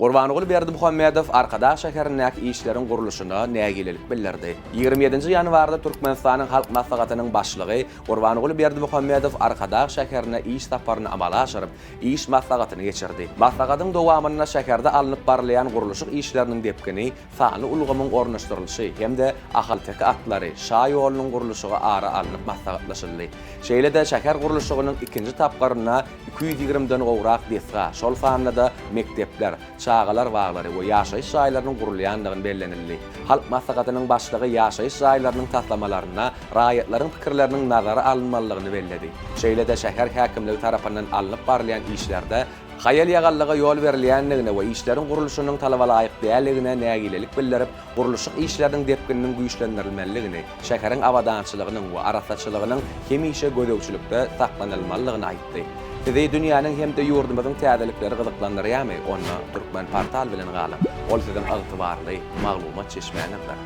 Gurbanygyl Berdimuhammedow Arkadaş şäherindäki işleriň guruluşyna nägilelik bildirdi. 27-nji ýanwarda Türkmenistanyň halk maslahatynyň başlygy Gurbanygyl Berdimuhammedow Arkadaş şäherine iş saparyny amala aşyryp, iş maslahatyny geçirdi. Maslahatyň dowamyna şäherde alınıp barlayan guruluşyk işleriniň depkini, sany ulgamyň ornaşdyrylşy hemde ahal-teki atlary, şaý ýolunyň guruluşyga ara alınıp maslahatlaşyldy. Şeýle-de şäher guruluşygynyň ikinji tapgaryna 220-den gowrak desga, şol sanyna da mektepler, çağalar waglary we ýaşaýyş şaýlarynyň gurulýandygyny bellenildi. Halk maslahatynyň başlygy ýaşaýyş şaýlarynyň taslamalaryna, raýatlaryň pikirleriniň nazara alınmalygyny belledi. Şeýle-de şäher häkimligi tarapyndan alınıp barlayan işlerde hayal ýagallyga ýol berilýändigine we işleriň guruluşynyň talaba laýyk däldigine nägilelik bildirip, guruluşyk işleriň depkininiň güýçlendirilmeliligini, şäheriň awadançylygynyň we arasaçylygynyň hemişe gödöwçülükde saklanylmalygyny aýtdy. Sizi dünýäniň hemde ýurdumyzyň täzelikleri gyzyklandyrýarmy? Onu Türkmen portal bilen galyp, ol sizin agtybarly maglumat çeşmänizdir.